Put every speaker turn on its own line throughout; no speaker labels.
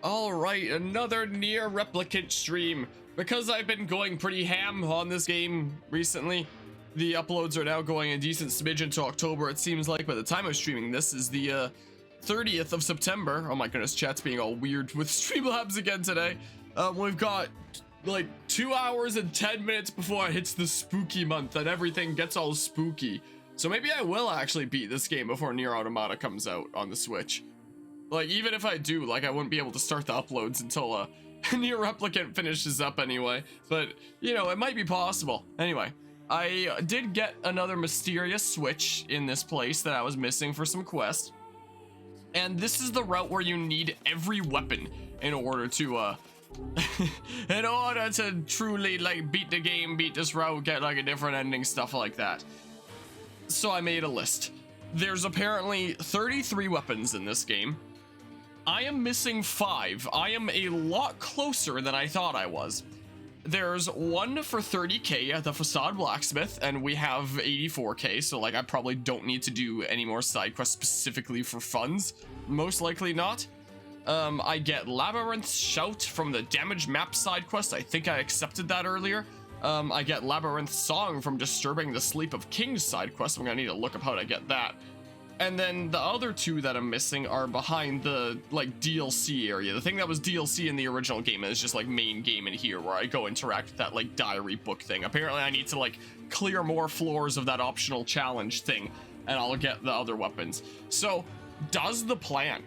Alright, another NieR Replicant stream. Because I've been going pretty ham on this game recently, the uploads are now going a decent smidge into October, it seems like. By the time I'm streaming this is the 30th of September. Oh my goodness, chat's being all weird with Streamlabs again today. We've got like 2 hours and 10 minutes before it hits the spooky month and everything gets all spooky. So maybe I will actually beat this game before NieR Automata comes out on the Switch. Like, even if I do, like, I wouldn't be able to start the uploads until NieR Replicant finishes up anyway. But, you know, it might be possible. Anyway, I did get another mysterious switch in this place that I was missing for some quest. And this is the route where you need every weapon in order to, in order to truly, like, beat the game, beat this route, get, like, a different ending, stuff like that. So I made a list. There's apparently 33 weapons in this game. I am missing 5. I am a lot closer than I thought I was. There's one for 30k at the Facade Blacksmith, and we have 84k, so like I probably don't need to do any more side quests specifically for funds. Most likely not. I get Labyrinth Shout from the Damage Map side quest. I think I accepted that earlier. I get Labyrinth Song from Disturbing the Sleep of Kings side quest. I'm gonna need to look up how to get that. And then the other 2 that I'm missing are behind the, like, DLC area. The thing that was DLC in the original game is just, like, main game in here, where I go interact with that, like, diary book thing. Apparently I need to, like, clear more floors of that optional challenge thing, and I'll get the other weapons. So, does the plan.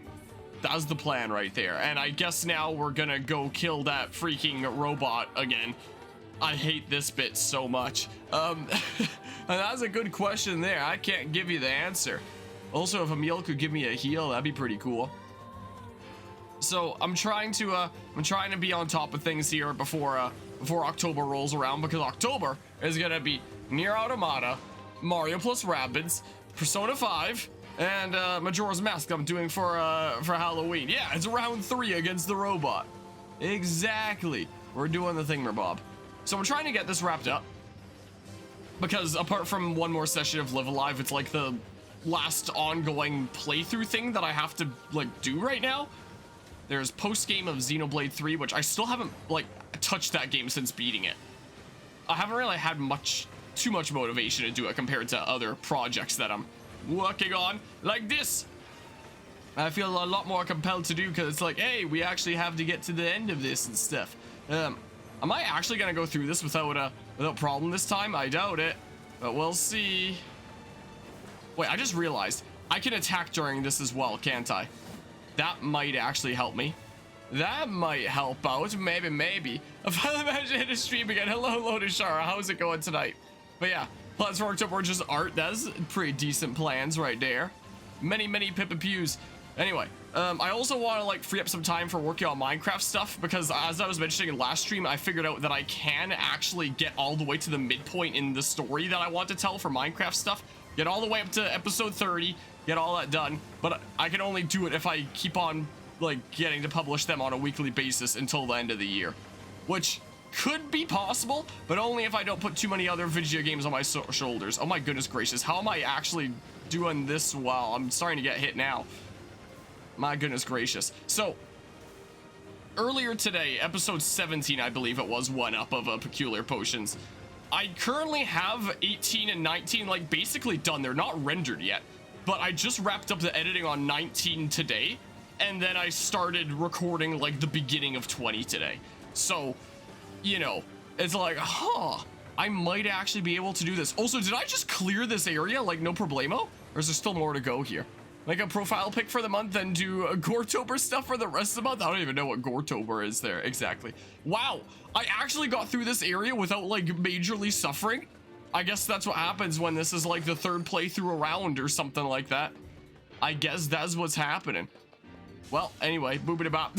That's the plan right there. And I guess now we're gonna go kill that freaking robot again. I hate this bit so much. And that's a good question there. I can't give you the answer. Also, if Emil could give me a heal, that'd be pretty cool. So I'm trying to be on top of things here before October rolls around, because October is gonna be NieR Automata, Mario plus Rabbids, Persona 5, and Majora's Mask I'm doing for Halloween. Yeah, it's round 3 against the robot. Exactly. We're doing the thingamabob. So I'm trying to get this wrapped up, because apart from one more session of Live Alive, it's like the last ongoing playthrough thing that I have to, like, do right now. There's post-game of Xenoblade 3, which I still haven't, like, touched that game since beating it. I haven't really had too much motivation to do it compared to other projects that I'm working on, like this. I feel a lot more compelled to do, because it's like, hey, we actually have to get to the end of this and stuff. Am I actually gonna go through this without problem this time? I doubt it, but we'll see. Wait, I just realized I can attack during this as well, can't I? That might actually help me. That might help out, maybe. If I manage to hit a stream again, hello, Lodishara, how's it going tonight? But yeah, plans for October are just art. That's pretty decent plans right there. Many Pippa Pews. Anyway, I also want to, like, free up some time for working on Minecraft stuff, because as I was mentioning in last stream, I figured out that I can actually get all the way to the midpoint in the story that I want to tell for Minecraft stuff. Get all the way up to episode 30, get all that done, but I can only do it if I keep on, like, getting to publish them on a weekly basis until the end of the year, which could be possible, but only if I don't put too many other video games on my shoulders. Oh my goodness gracious, how am I actually doing this well? I'm starting to get hit now. My goodness gracious. So, earlier today, episode 17, I believe it was, one up of Peculiar Potions. I currently have 18 and 19, like, basically done. They're not rendered yet, but I just wrapped up the editing on 19 today, and then I started recording, like, the beginning of 20 today. So, you know, it's like, I might actually be able to do this. Also, did I just clear this area, like, no problemo? Or is there still more to go here? Like a profile pic for the month, then do a Goretober stuff for the rest of the month? I don't even know what Goretober is there exactly. Wow, I actually got through this area without, like, majorly suffering. I guess that's what happens when this is, like, the 3rd playthrough around or something like that. I guess that's what's happening. Well, anyway, boobity-bop.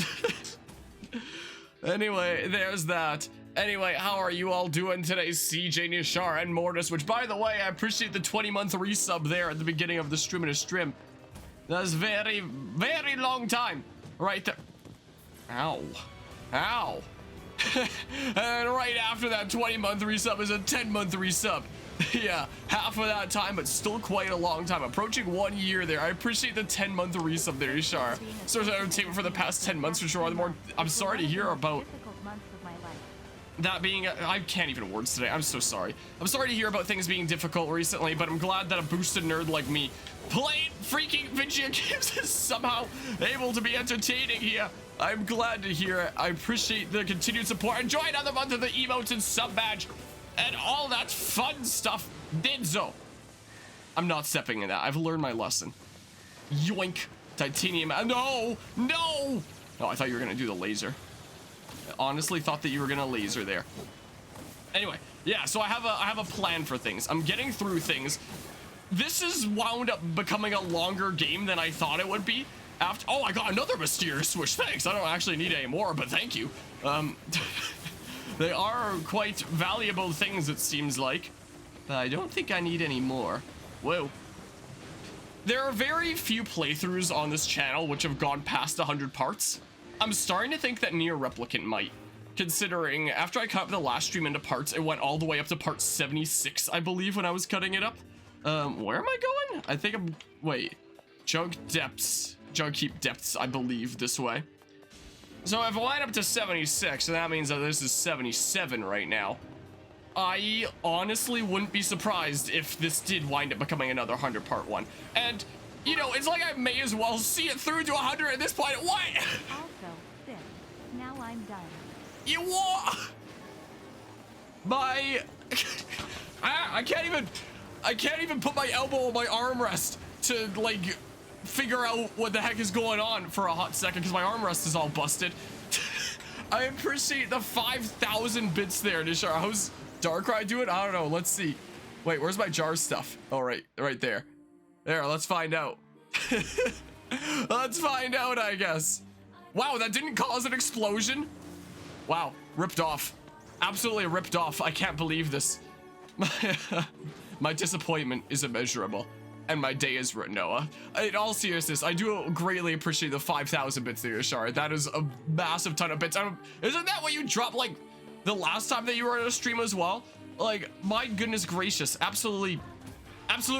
Anyway, there's that. Anyway, how are you all doing today, CJ, Nishar, and Mortis? Which, by the way, I appreciate the 20-month resub there at the beginning of the stream. That's very long time right there. Ow. And right after that 20-month resub is a 10-month resub. Yeah, half of that time, but still quite a long time. Approaching 1 year there. I appreciate the 10-month resub there, Ishar. Source of entertainment for the past 10 months for sure. The more, I'm sorry to hear about that being, I can't even words today. I'm so sorry. I'm sorry to hear about things being difficult recently, but I'm glad that a boosted nerd like me playing freaking video games is somehow able to be entertaining here. I'm glad to hear it. I appreciate the continued support. Enjoy another month of the emotes and sub badge and all that fun stuff. Dinzo. I'm not stepping in that. I've learned my lesson. Yoink. Titanium. No. No. Oh, I thought you were going to do the laser. Honestly thought that you were gonna laser there. Anyway, yeah, so I have a plan for things. I'm getting through things. This has wound up becoming a longer game than I thought it would be. After, oh, I got another mysterious switch. Thanks. I don't actually need any more, but thank you. They are quite valuable things, it seems like. But I don't think I need any more. Whoa. There are very few playthroughs on this channel which have gone past 100 parts. I'm starting to think that NieR Replicant might, considering after I cut up the last stream into parts, it went all the way up to part 76, I believe, when I was cutting it up. Where am I going? I think I'm, wait, Jug Keep Depths, I believe, this way. So if I wind up to 76, then that means that this is 77 right now. I honestly wouldn't be surprised if this did wind up becoming another 100 part one. And, you know, it's like I may as well see it through to 100 at this point. What?
Also, this. Now I'm done.
You what? My... I can't even put my elbow on my armrest to, like, figure out what the heck is going on for a hot second because my armrest is all busted. I appreciate the 5,000 bits there, Nishar. How's Darkrai doing? I don't know. Let's see. Wait, where's my jar stuff? Oh, right there. There, let's find out. Let's find out, I guess. Wow, that didn't cause an explosion. Wow, ripped off. Absolutely ripped off. I can't believe this. My disappointment is immeasurable. And my day is written, Noah. In all seriousness, I do greatly appreciate the 5,000 bits there, Shara. That is a massive ton of bits. Isn't that what you dropped, like, the last time that you were on a stream as well? Like, my goodness gracious. Absolute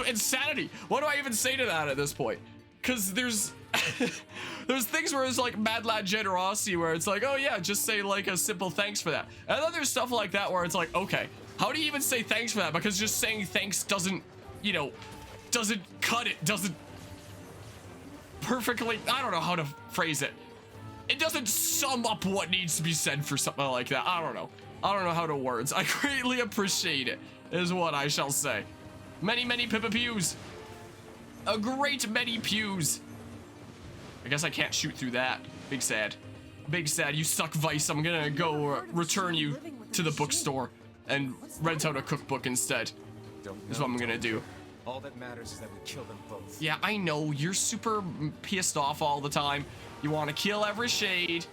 insanity. What do I even say to that at this point? Because there's things where it's like mad lad generosity where it's like, oh yeah, just say like a simple thanks for that. And then there's stuff like that where it's like, okay, how do you even say thanks for that? Because just saying thanks doesn't, you know, doesn't cut it, doesn't perfectly, I don't know how to phrase it. It doesn't sum up what needs to be said for something like that. I don't know how to words. I greatly appreciate it, is what I shall say. Many, many Pippa Pews. A great many pews. I guess I can't shoot through that. Big sad. Big sad. You suck, Vice. I'm gonna go return you to the bookstore and rent out a cookbook instead. Is what I'm gonna do.
All that matters is that we kill them both.
Yeah, I know. You're super pissed off all the time. You want to kill every shade.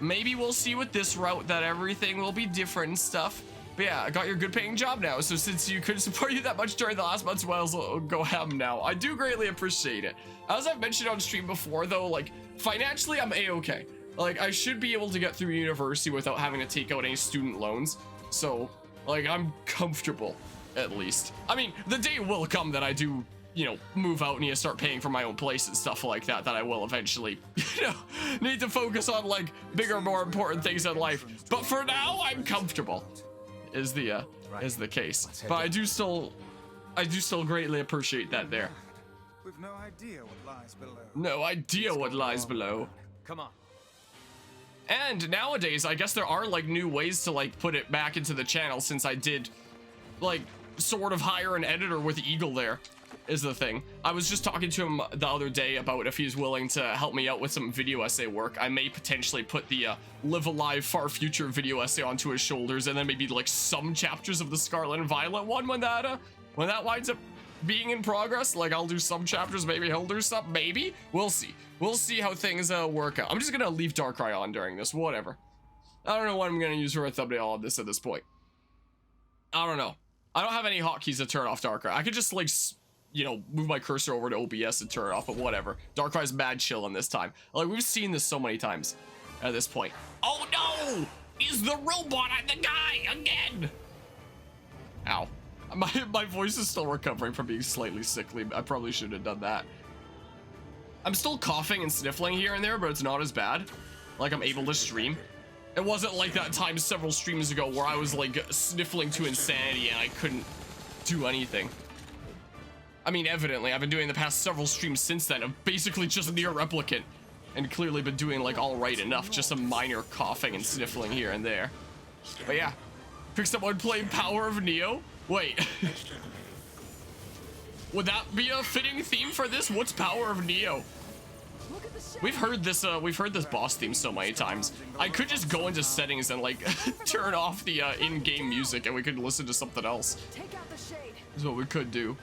Maybe we'll see with this route that everything will be different and stuff. But yeah, I got your good paying job now. So since you couldn't support you that much during the last month's wells, I'll go ham now. I do greatly appreciate it. As I've mentioned on stream before though, like financially I'm a-okay. Like I should be able to get through university without having to take out any student loans. So like I'm comfortable at least. I mean, the day will come that I do, you know, move out and need to start paying for my own place and stuff like that, that I will eventually, you know, need to focus on like bigger, more important things in life. But for now, I'm comfortable. Is the case. But I do still greatly appreciate that there.
We've no idea what lies below.
No idea what lies below.
Come on.
And nowadays, I guess there are like new ways to like put it back into the channel since I did like sort of hire an editor with Eagle there is the thing. I was just talking to him the other day about if he's willing to help me out with some video essay work. I may potentially put the Live Alive Far Future video essay onto his shoulders and then maybe like some chapters of the Scarlet and Violet one when that winds up being in progress. Like I'll do some chapters, maybe he'll do some, maybe. We'll see. We'll see how things work out. I'm just gonna leave Darkrai on during this, whatever. I don't know what I'm gonna use for a thumbnail on this at this point. I don't know. I don't have any hotkeys to turn off Darkrai. I could just like, you know, move my cursor over to OBS and turn it off, but whatever. Darkrai's mad chill on this time. Like we've seen this so many times at this point. Oh no! Is the robot at the guy again? Ow. My voice is still recovering from being slightly sickly. I probably should have done that. I'm still coughing and sniffling here and there, but it's not as bad. Like, I'm able to stream. It wasn't like that time several streams ago where I was like sniffling to insanity and I couldn't do anything. I mean, evidently, I've been doing the past several streams since then of basically just NieR Replicant, and clearly been doing like all right enough, just some minor coughing and sniffling here and there. But yeah, pick someone playing Power of Neo. Wait, would that be a fitting theme for this? What's Power of Neo? We've heard this boss theme so many times. I could just go into settings and like turn off the in-game music and we could listen to something else.
Take out the shade.
Is what we could do.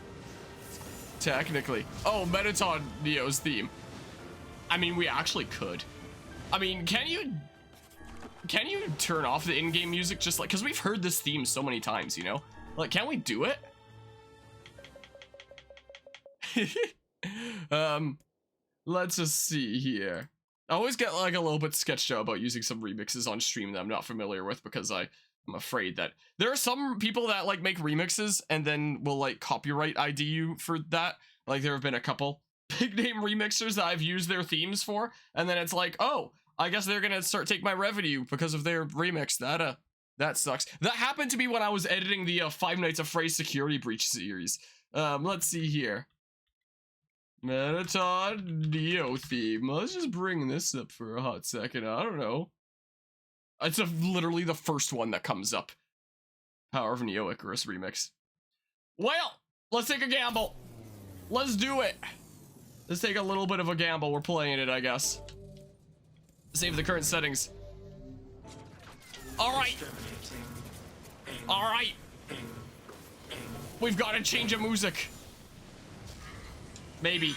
Technically. Oh, Metaton Neo's theme. I mean, we actually could. I mean, can you turn off the in-game music just like, because we've heard this theme so many times, you know? Like, can we do it? Let's just see here. I always get like a little bit sketched out about using some remixes on stream that I'm not familiar with because I'm afraid that there are some people that like make remixes and then will like copyright ID you for that. Like there have been a couple big name remixers that I've used their themes for, and then it's like, oh, I guess they're gonna start taking my revenue because of their remix. That sucks. That happened to me when I was editing the Five Nights at Freddy's Security Breach series. Let's see here. Metaton Neo theme. Let's just bring this up for a hot second. I don't know. It's literally the first one that comes up. Power of Neo Icarus remix. Well, let's take a gamble. Let's do it. Let's take a little bit of a gamble. We're playing it, I guess. Save the current settings. All right. All right. We've got to change a music. Maybe.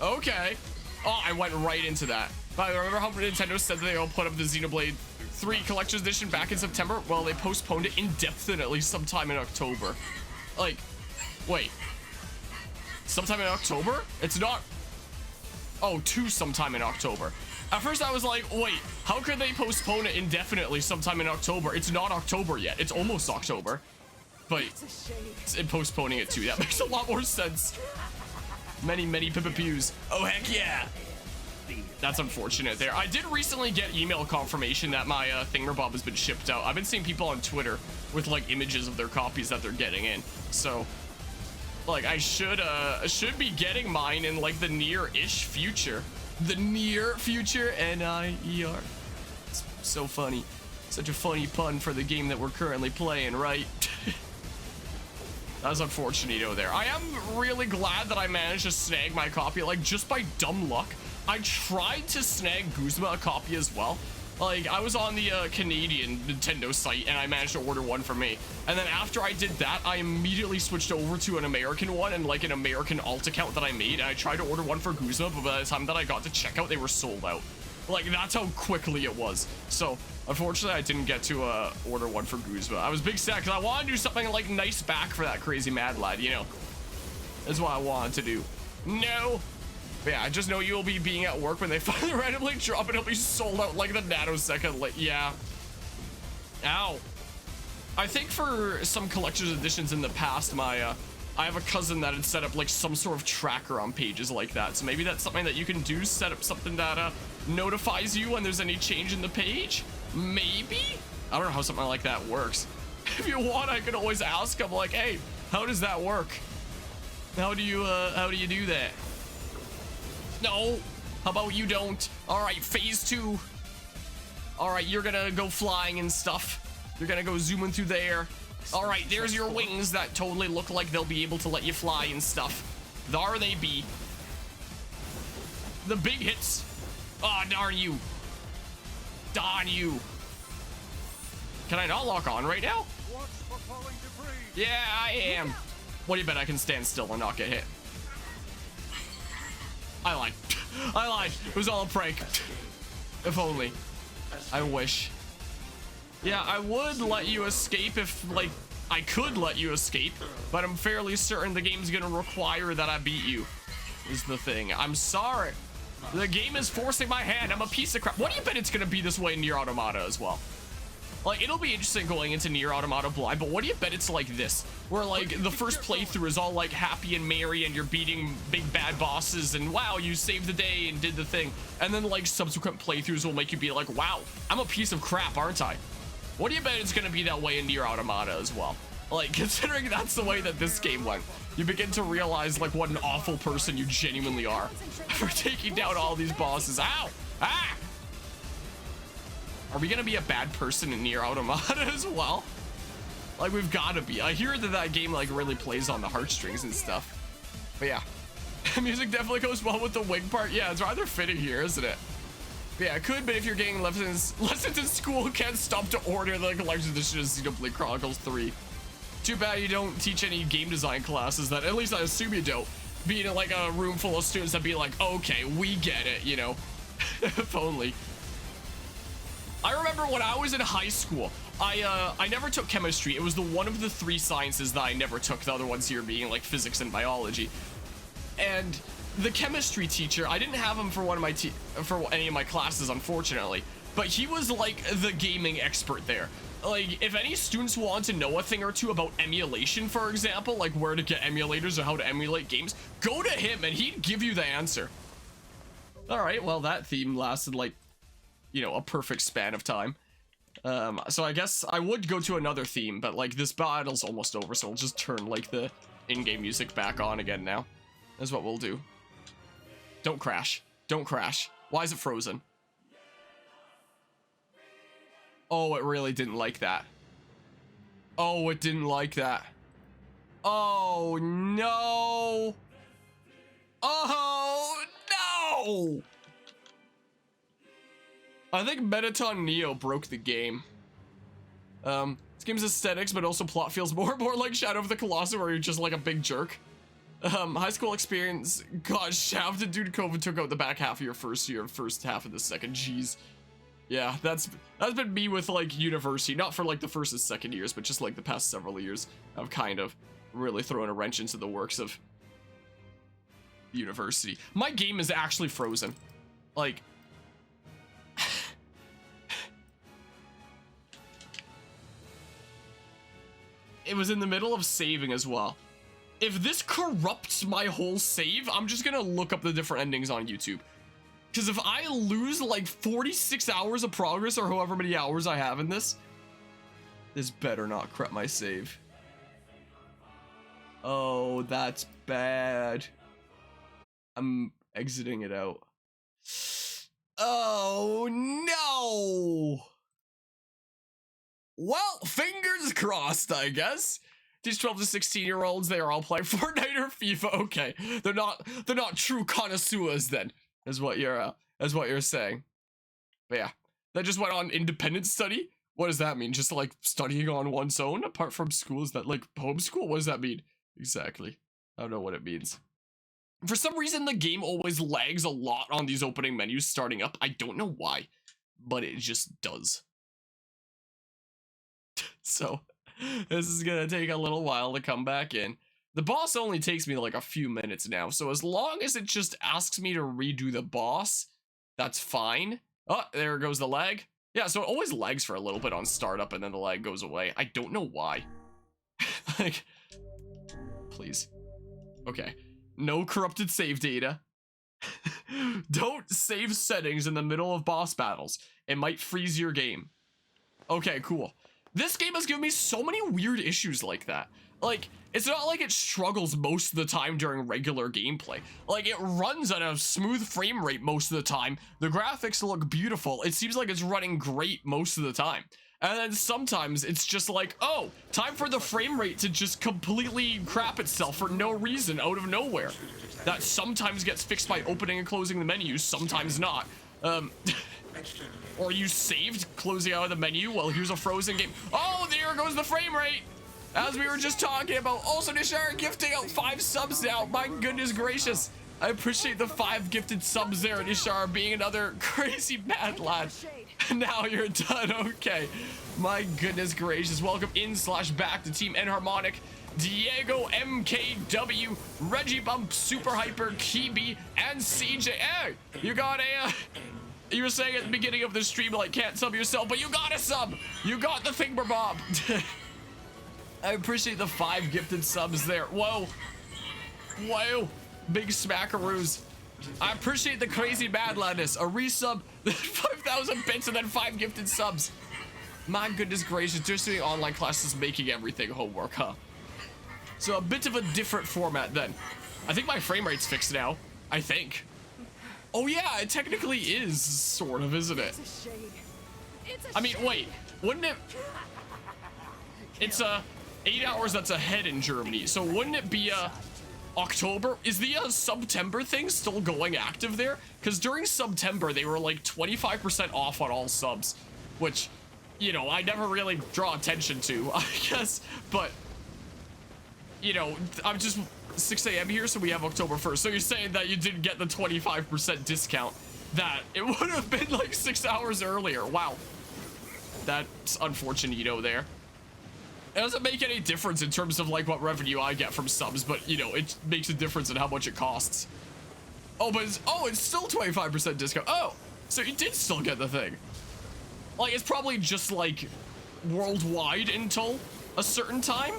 Okay. Oh, I went right into that. But remember how Nintendo said that they'll put up the Xenoblade 3 Collector's Edition back in September? Well, they postponed it indefinitely sometime in October. Like, wait. Sometime in October? It's not... Oh, to sometime in October. At first I was like, wait, how could they postpone it indefinitely sometime in October? It's not October yet. It's almost October. But it's postponing it too. That makes a lot more sense. Many pippa-pews. Oh, heck yeah. That's unfortunate there. I did recently get email confirmation that my thingamabob has been shipped out. I've been seeing people on Twitter with like images of their copies that they're getting in. So like I should be getting mine in like the near-ish future. The near future, N-I-E-R. It's so funny. Such a funny pun for the game that we're currently playing, right? That's unfortunate there. I am really glad that I managed to snag my copy, like just by dumb luck. I tried to snag Guzma a copy as well. Like I was on the Canadian Nintendo site and I managed to order one for me. And then after I did that, I immediately switched over to an American one and like an American alt account that I made. And I tried to order one for Guzma, but by the time that I got to checkout, they were sold out. Like that's how quickly it was. So unfortunately, I didn't get to order one for Guzma. I was big sad because I wanted to do something like nice back for that crazy mad lad, you know. That's what I wanted to do. No. But yeah, I just know you'll be being at work when they finally randomly drop it. It'll be sold out like the nanosecond. Like, yeah. Ow. I think for some collector's editions in the past, I have a cousin that had set up like some sort of tracker on pages like that. So maybe that's something that you can do. Set up something that notifies you when there's any change in the page. Maybe? I don't know how something like that works. If you want, I can always ask him like, hey, how does that work? How do you do that? No, how about you don't? All right, phase 2. All right, you're gonna go flying and stuff. You're gonna go zooming through the air. All right, there's your wings that totally look like they'll be able to let you fly and stuff. There they be. The big hits. Oh, darn you. Darn you. Can I not lock on right now? Yeah, I am. What do you bet I can stand still and not get hit? I lied. I lied. It was all a prank. If only. I wish. Yeah, I would let you escape if, like, I could let you escape, but I'm fairly certain the game's gonna require that I beat you, is the thing. I'm sorry. The game is forcing my hand. I'm a piece of crap. What do you bet it's gonna be this way in NieR Automata as well? Like, it'll be interesting going into NieR Automata Blind, but what do you bet it's like this? Where, like, the first playthrough is all, like, happy and merry, and you're beating big bad bosses, and wow, you saved the day and did the thing. And then, like, subsequent playthroughs will make you be like, wow, I'm a piece of crap, aren't I? What do you bet it's gonna be that way in NieR Automata as well? Like, considering that's the way that this game went, you begin to realize, like, what an awful person you genuinely are for taking down all these bosses. Ow! Ah! Are we gonna be a bad person in NieR Automata as well? Like, we've gotta be. I hear that that game, like, really plays on the heartstrings and stuff. But yeah, music definitely goes well with the wing part. Yeah, it's rather fitting here, isn't it? But yeah, it could, but if you're getting lessons in school, can't stop to order the collector's edition of Xenoblade Chronicles 3. Too bad you don't teach any game design classes that, at least I assume you don't, being in like a room full of students that be like, okay, we get it, you know. If only. I remember when I was in high school, I never took chemistry. It was the one of the 3 sciences that I never took, the other ones here being like physics and biology. And the chemistry teacher, I didn't have him for one of my for any of my classes, unfortunately, but he was like the gaming expert there. Like, if any students want to know a thing or two about emulation, for example, like where to get emulators or how to emulate games, go to him and he'd give you the answer. All right, well, that theme lasted like, you know, a perfect span of time. So I guess I would go to another theme, but like this battle's almost over, so I'll just turn like the in-game music back on again now. That's what we'll do. Don't crash. Don't crash. Why is it frozen? Oh, it really didn't like that. Oh, it didn't like that. Oh, no. Oh, no. I think Mettaton Neo broke the game. This game's aesthetics, but also plot feels more and more like Shadow of the Colossus, where you're just like a big jerk. High school experience got shafted due to COVID, took out the back half of your first year, first half of the second. Jeez. Yeah, that's been me with like university, not for like the first and second years, but just like the past several years. I've kind of really thrown a wrench into the works of university. My game is actually frozen. Like, it was in the middle of saving as well. If this corrupts my whole save, I'm just gonna look up the different endings on YouTube. Because if I lose like 46 hours of progress or however many hours I have in this better not corrupt my save. Oh, that's bad. I'm exiting it out. Oh, no. Well, fingers crossed, I guess. These 12 to 16-year-olds, they are all playing Fortnite or FIFA. Okay, they're not true connoisseurs then, is what you're saying. But yeah, that just went on independent study. What does that mean? Just like studying on one's own apart from school? Is that like homeschool? What does that mean exactly? I don't know what it means. For some reason, the game always lags a lot on these opening menus starting up. I don't know why, but it just does. So this is gonna take a little while to come back in. The boss only takes me like a few minutes now, so as long as it just asks me to redo the boss, that's fine. Oh, there goes the lag. Yeah, so it always lags for a little bit on startup and then the lag goes away. I don't know why. Like, please. Okay, no corrupted save data. Don't save settings in the middle of boss battles. It might freeze your game. Okay, cool. This game has given me so many weird issues like that. Like, it's not like it struggles most of the time during regular gameplay. Like, it runs at a smooth frame rate most of the time. The graphics look beautiful. It seems like it's running great most of the time. And then sometimes it's just like, oh, time for the frame rate to just completely crap itself for no reason out of nowhere. That sometimes gets fixed by opening and closing the menus, sometimes not. Or you saved closing out of the menu. Well, here's a frozen game. Oh, there goes the frame rate. As we were just talking about. Also, Nishar gifting out 5 subs now. My goodness gracious. I appreciate the 5 gifted subs there, Nishar, being another crazy mad lad. Now you're done. Okay. My goodness gracious. Welcome in / back to Team Enharmonic. Diego, MKW, Reggie Bump, Super Hyper, Kibi, and CJ. Hey, you got You were saying at the beginning of the stream, like, can't sub yourself, but you got a sub. You got the thingamabob. I appreciate the 5 gifted subs there. Whoa. Whoa. Big smackaroos. I appreciate the crazy madness. A resub, 5,000 bits, and then 5 gifted subs. My goodness gracious, just doing online classes making everything homework, huh? So a bit of a different format then. I think my frame rate's fixed now. I think. Oh yeah, it technically is, sort of, isn't it? I mean, wait, wouldn't it? It's 8 hours that's ahead in Germany, so wouldn't it be October? Is the September thing still going active there? Because during September they were like 25% off on all subs, which, you know, I never really draw attention to, I guess, but, you know, I'm just 6 a.m. here, so we have October 1st. So you're saying that you didn't get the 25% discount, that it would have been like 6 hours earlier. Wow. That's unfortunate there. It doesn't make any difference in terms of like what revenue I get from subs, but you know, it makes a difference in how much it costs. Oh, but it's still 25% discount. Oh, so you did still get the thing. Like, it's probably just like worldwide until a certain time.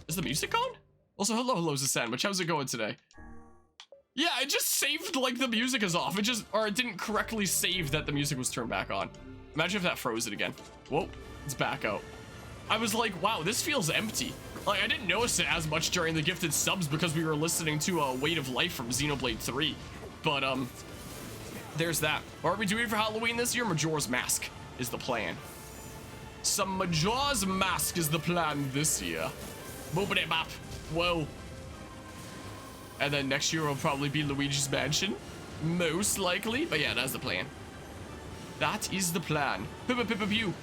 Is the music on? Also, hello's a sandwich. How's it going today? Yeah, it just saved like the music is off. It didn't correctly save that the music was turned back on. Imagine if that froze it again. Whoa, it's back out. I was like, wow, this feels empty. Like, I didn't notice it as much during the gifted subs because we were listening to Weight of Life from Xenoblade 3. But, there's that. What are we doing for Halloween this year? Majora's Mask is the plan. Some Majora's Mask is the plan this year. Boopity bop. Whoa. And then next year will probably be Luigi's Mansion. Most likely. But yeah, that's the plan. That is the plan. Pew.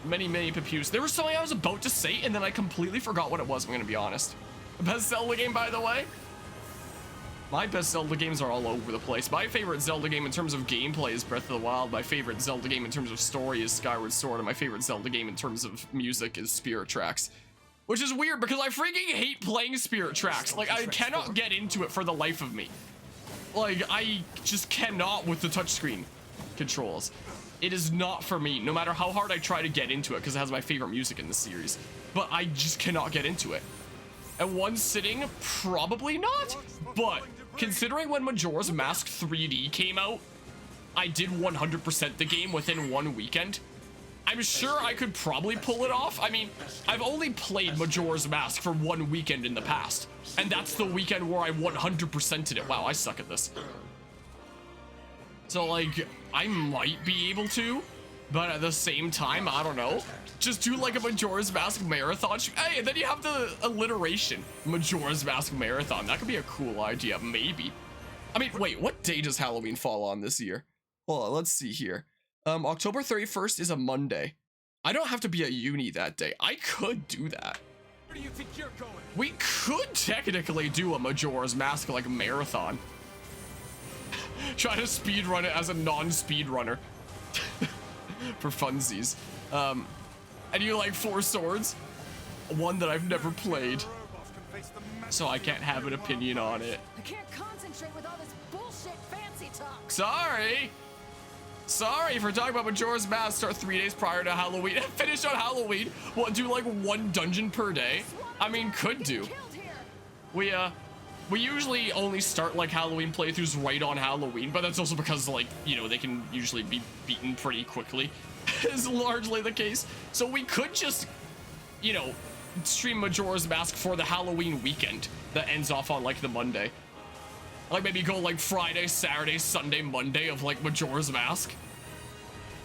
Many pews. There was something I was about to say and then I completely forgot what it was, I'm gonna be honest. Best Zelda game, by the way? My best Zelda games are all over the place. My favorite Zelda game in terms of gameplay is Breath of the Wild. My favorite Zelda game in terms of story is Skyward Sword. And my favorite Zelda game in terms of music is Spirit Tracks. Which is weird because I freaking hate playing Spirit Tracks. Like, I cannot get into it for the life of me. Like, I just cannot with the touchscreen controls. It is not for me, no matter how hard I try to get into it, because it has my favorite music in the series. But I just cannot get into it. At one sitting, probably not. But considering when Majora's Mask 3D came out, I did 100% the game within one weekend. I'm sure I could probably pull it off. I mean, I've only played Majora's Mask for one weekend in the past. And that's the weekend where I 100%ed it. Wow, I suck at this. So, like, I might be able to, but at the same time, I don't know. Just do, like, a Majora's Mask marathon. Hey, and then you have the alliteration. Majora's Mask marathon. That could be a cool idea, maybe. I mean, wait, what day does Halloween fall on this year? Hold on, let's see here. October 31st is a Monday. I don't have to be at uni that day. I could do that.
Where do you think you're going?
We could technically do a Majora's Mask, like, marathon. Try to speedrun it as a non-speedrunner. For funsies. And you like 4 swords? One that I've never played. So I can't have an opinion on it.
I can't concentrate with all this bullshit fancy talk.
Sorry for talking about Majora's Mask. Start 3 days prior to Halloween. Finish on Halloween. What, do like 1 dungeon per day? I mean, could do. We usually only start like Halloween playthroughs right on Halloween, but that's also because, like, you know, they can usually be beaten pretty quickly. Is largely the case. So we could just, you know, stream Majora's Mask for the Halloween weekend that ends off on like the Monday. Like maybe go like Friday, Saturday, Sunday, Monday of like Majora's Mask.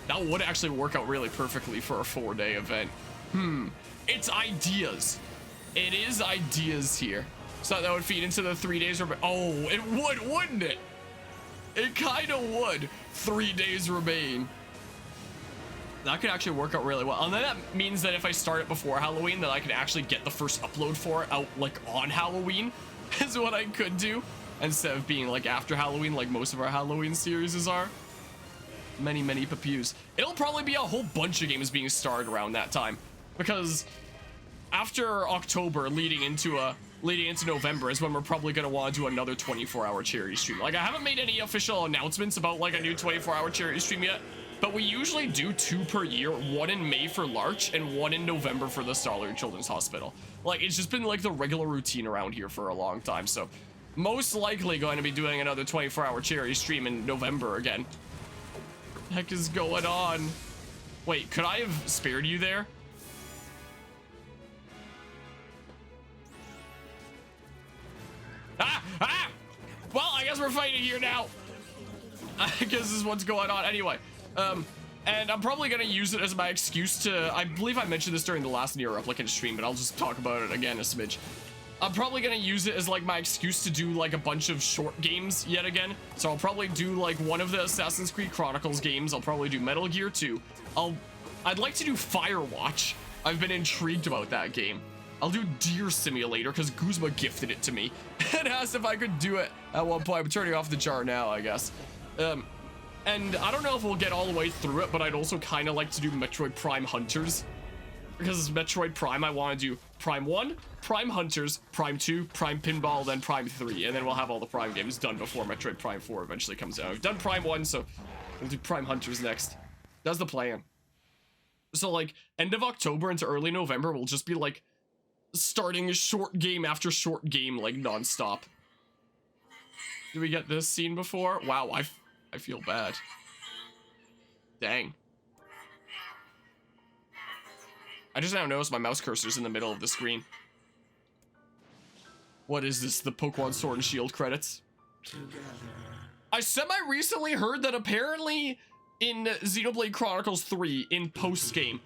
That would actually work out really perfectly for a 4-day event. It's ideas. It is ideas here. So that would feed into the 3 days. Oh, it would, wouldn't it? It kind of would. 3 days remain. That could actually work out really well. And then that means that if I start it before Halloween, that I can actually get the first upload for it out like on Halloween is what I could do. Instead of being like after Halloween, like most of our Halloween series are. Many pews. It'll probably be a whole bunch of games being started around that time. Because after October leading into leading into November is when we're probably going to want to do another 24-hour charity stream. Like, I haven't made any official announcements about like a new 24-hour charity stream yet, but we usually do 2 per year, one in May for Larch and one in November for the Starlight Children's Hospital. Like, it's just been like the regular routine around here for a long time. So most likely going to be doing another 24-hour charity stream in November again. What the heck is going on? Wait, could I have spared you there? Ah! Well, I guess we're fighting here now. I guess this is what's going on. Anyway, and I'm probably gonna use it as my excuse to, I believe I mentioned this during the last NieR Replicant stream, but I'll just talk about it again a smidge. I'm probably gonna use it as like my excuse to do like a bunch of short games yet again. So I'll probably do like one of the Assassin's Creed Chronicles games. I'll probably do Metal Gear 2. I'd like to do Firewatch. I've been intrigued about that game. I'll do Deer Simulator because Guzma gifted it to me and asked if I could do it at one point. I'm turning off the jar now, I guess. And I don't know if we'll get all the way through it, but I'd also kind of like to do Metroid Prime Hunters. Because Metroid Prime, I want to do Prime 1, Prime Hunters, Prime 2, Prime Pinball, then Prime 3. And then we'll have all the Prime games done before Metroid Prime 4 eventually comes out. We've done Prime 1, so we'll do Prime Hunters next. That's the plan. So, like, end of October into early November, we'll just be, like, starting short game after short game, like, non-stop. Did we get this scene before? Wow, I feel bad. Dang. I just now noticed my mouse cursor's in the middle of the screen. What is this? The Pokemon Sword and Shield credits? I semi-recently heard that apparently in Xenoblade Chronicles 3, in post-game,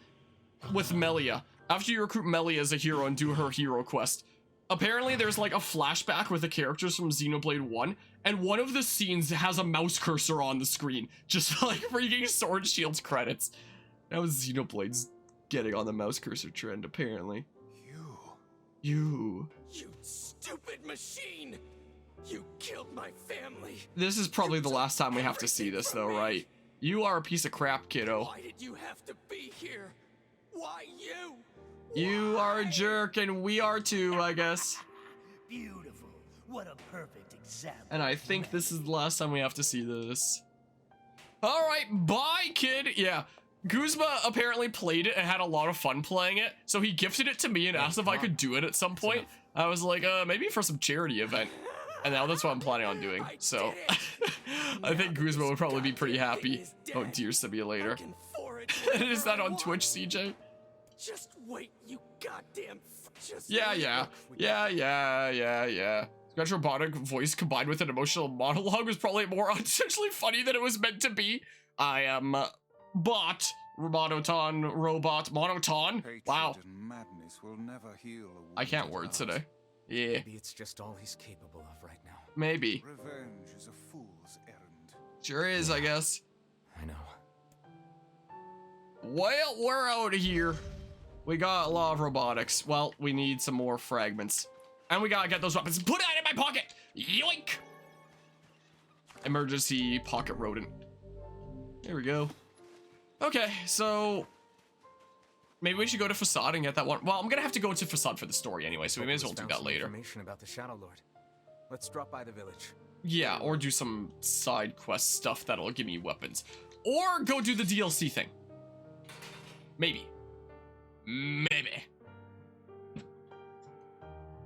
with Melia, after you recruit Melia as a hero and do her hero quest, apparently there's like a flashback with the characters from Xenoblade 1, and one of the scenes has a mouse cursor on the screen, just like freaking Sword and Shield's credits. That was Xenoblade's getting on the mouse cursor trend, apparently. You
stupid machine! You killed my family!
This is probably the last time we have to see this, though, right? You are a piece of crap, kiddo.
Why did you have to be here? Why you?
You are a jerk, and we are too, I guess.
Beautiful. What a perfect example.
And I think this is the last time we have to see this. Alright, bye, kid! Yeah. Guzma apparently played it and had a lot of fun playing it, so he gifted it to me and asked if I could do it at some point. I was like, maybe for some charity event. And now that's what I'm planning on doing, so I think Guzma would probably be pretty happy. Oh, Deer Simulator. Is that on Twitch, CJ?
Just wait, you goddamn.
Yeah. Scratch robotic voice combined with an emotional monologue was probably more unintentionally funny than it was meant to be. I am bot Robototon robot Monoton. Wow.
And madness will never heal a
I can't
wounded
word
heart.
today. Yeah.
Maybe it's just all he's capable of right now.
Maybe.
Revenge is a fool's errand.
Sure is, I guess.
I know.
Well, we're out of here. We got a lot of robotics. Well, we need some more fragments. And we gotta get those weapons. Put it in my pocket! Yoink! Emergency pocket rodent. There we go. Okay, so maybe we should go to Facade and get that one. Well, I'm gonna have to go to Facade for the story anyway, so we may as well do that later.
Information about the Shadow Lord. Let's drop by the village.
Yeah, or do some side quest stuff that'll give me weapons. Or go do the DLC thing. Maybe. Maybe.